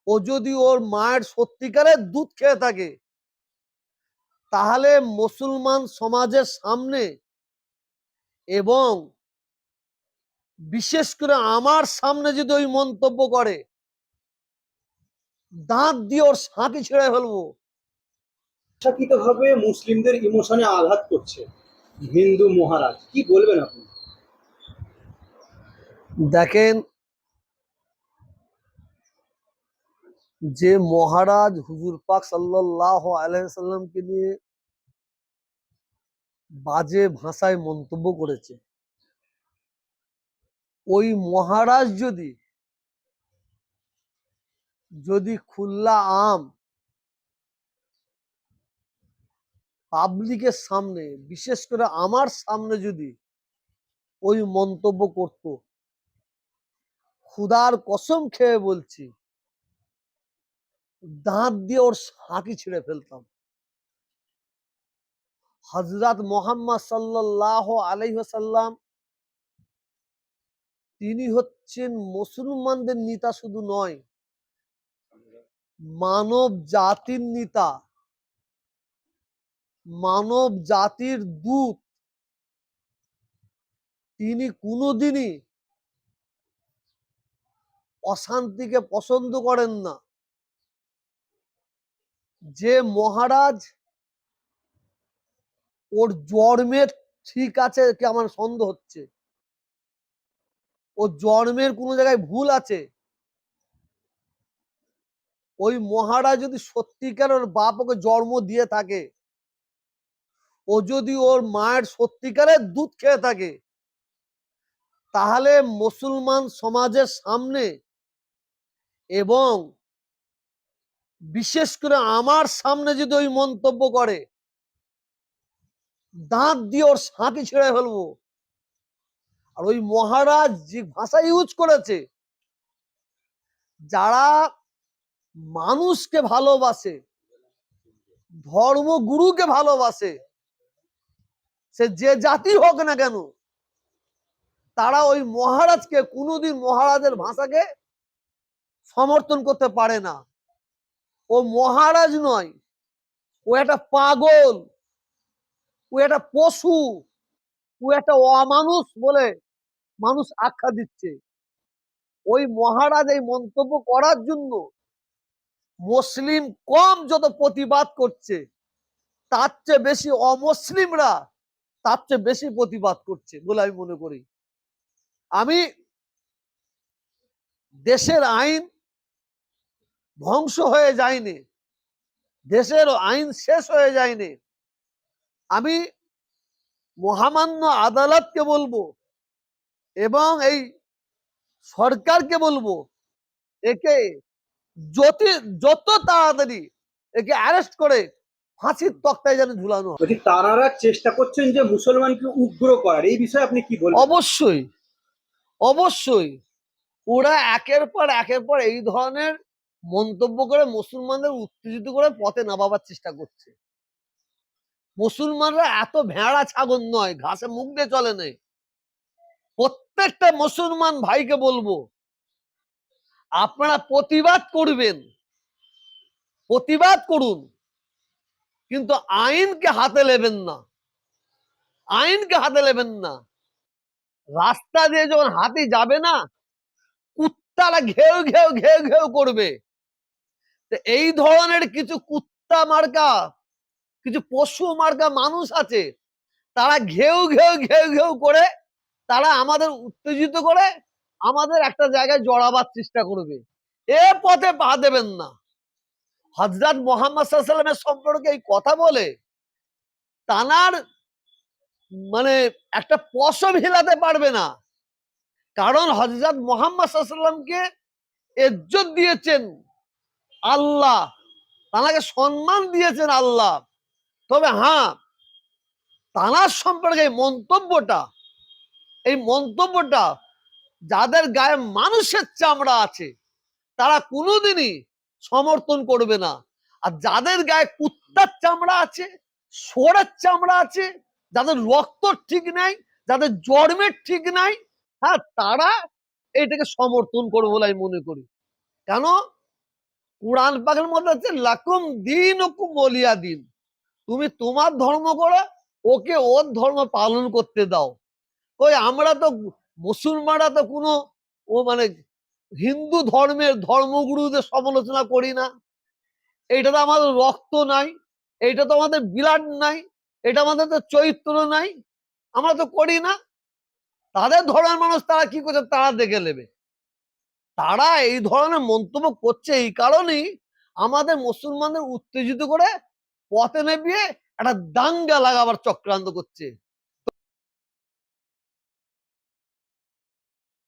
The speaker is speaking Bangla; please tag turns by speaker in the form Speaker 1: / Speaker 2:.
Speaker 1: ও যদি ওর মায়ের সত্যিকারের দুধ খেয়ে থাকে, তাহলে মুসলমান সমাজের সামনে এবং বিশেষ করে আমার সামনে যদি ওই মন্তব্য করে, দাঁত দিয়ে ওর সাঁকি ছেড়ে ফেলবো।
Speaker 2: ইচ্ছাকৃতভাবে মুসলিমদের ইমোশনে আঘাত করছে হিন্দু মহারাজ, কি বলবেন আপনি?
Speaker 1: দেখেন, যে মহারাজ হুজুর পাক সাল্লাল্লাহু আলাইহি সাল্লামকে নিয়ে বাজে ভাষায় মন্তব্য করেছে, ওই মহারাজ যদি খুল্লা আম পাবলিকের সামনে, বিশেষ করে আমার সামনে যদি ওই মন্তব্য করত, খুদার কসম খেয়ে বলছি, দাঁত দিয়ে ওর হাঁকি ছিঁড়ে ফেলতাম। হযরত মুহাম্মদ সাল্লাল্লাহু আলাইহি ওয়াসাল্লাম তিনি হচ্ছেন মুসলমানদের নেতা, শুধু নয়, মানব জাতির নেতা, মানব জাতির দূত। তিনি কোনোদিনই অশান্তিকে পছন্দ করেন না। যে মহারাজ ওর জন্মের ঠিক আছে কি আমার সন্দেহ হচ্ছে, ও জন্মের কোনো জায়গায় ভুল আছে, ওই মহারাজ যদি সত্যিকার ওর বাপ ওকে জন্ম দিয়ে থাকে, ও যদি ওর মায়ের সত্যিকারের দুধ খেয়ে থাকে, তাহলে মুসলমান সমাজের সামনে এবং বিশেষ করে আমার সামনে যদি ওই মন্তব্য করে, দাঁত দিয়ে ওর সাঁকি ছেড়ে ফেলবো। আর ওই মহারাজ যে ভাষা ইউজ করেছে, যারা মানুষকে ভালোবাসে, ধর্মগুরুকে ভালোবাসে, সে যে জাতি হোক না কেন, তারা ওই মহারাজকে কোনোদিন মহারাজের ভাষাকে সমর্থন করতে পারে না। ও মহারাজ নয়, ও একটা পাগল, ও একটা পশু, ও একটা অমানুষ বলে মানুষ আখ্যা দিচ্ছে। ওই মহারাজ এই মন্তব্য করার জন্য মুসলিম কম যত প্রতিবাদ করছে, তার চেয়ে বেশি অমুসলিমরা তার চেয়ে বেশি প্রতিবাদ করছে বলে আমি মনে করি। আমি দেশের আইন ধ্বংস হয়ে যায়নি, দেশের আইন শেষ হয়ে যায়নি। আমি মহামান্য আদালতকে বলবো এবং এই সরকারকে বলবো, একে যত তাড়াতাড়ি একে অ্যারেস্ট করে ফাঁসির তক্তায় যেন ঝুলানো হয়।
Speaker 2: বলছি, তারারা চেষ্টা করছেন যে মুসলমানকে উগ্র করার, এই বিষয়ে আপনি কি বলবেন?
Speaker 1: অবশ্যই, অবশ্যই ওরা একের পর এই ধরনের মন্তব্য করে মুসলমানদের উত্তেজিত করে পথে নামাবার চেষ্টা করছে। মুসলমানরা এত ভেড়া ছাগল নয়, ঘাসে মুখ দিয়ে চলে নেই। প্রত্যেকটা মুসলমান ভাইকে বলবো, আপনারা প্রতিবাদ করবেন, প্রতিবাদ করুন, কিন্তু আইনকে হাতে নেবেন না, আইনকে হাতে নেবেন না। রাস্তা দিয়ে যখন হাতি যাবে না, কুত্তারা ঘেউ ঘেউ ঘেউ ঘেউ করবে। এই ধরনের কিছু কুত্তা মার্কা, কিছু পশু মার্কা মানুষ আছে, তারা ঘেউ ঘেউ ঘেউ ঘেউ করে তারা আমাদের উত্তেজিত করে আমাদের একটা জায়গায় জড়াবার চেষ্টা করবে। এ পথে পা দেবেন না। হযরত মুহাম্মদ সাল্লাল্লাহু আলাইহি ওয়াসাল্লামের সম্পর্কে এই কথা বলে তানার মানে একটা পশম হিলাতে পারবে না। কারণ হযরত মুহাম্মদ সাল্লাল্লাহু আলাইহি ওয়াসাল্লামকে ইজ্জত দিয়েছেন আল্লাহ, তানাকে সম্মান দিয়েছেন আল্লাহ। তবে হ্যাঁ, তানার সম্পর্কে এই মন্তব্যটা যাদের গায়ে মানুষের চামড়া আছে তারা কোনোদিনই সমর্থন করবে না। আর যাদের গায়ে কুত্তার চামড়া আছে, শুয়োরের চামড়া আছে, যাদের রক্ত ঠিক নাই, যাদের জন্মের ঠিক নাই, হ্যাঁ, তারা এটাকে সমর্থন করবে বলে আমি মনে করি। কেন? কোরআন পাকের মধ্যে আছে লাকুম দিন ওকুম ওলিয়া দিন, তুমি তোমার ধর্ম করো, ওকে ওর ধর্ম পালন করতে দাও। ওই আমরা তো মুসলমানরা তো কোনো ও মানে হিন্দু ধর্মের ধর্মগুরুদের সমালোচনা করি না। এটা তো আমাদের রক্ত নাই, এটা তো আমাদের ব্লাড নাই, এটা আমাদের তো চরিত্র নাই, আমরা তো করি না। তাদের ধর্মের মানুষ তারা কি করছে তারা দেখে নেবে। তারা এই ধরনের মন্তব্য করছে এই কারণেই আমাদের মুসলমানদের উত্তেজিত করে পথে নেবিয়ে একটা দাঙ্গা লাগাবার চক্রান্ত করছে।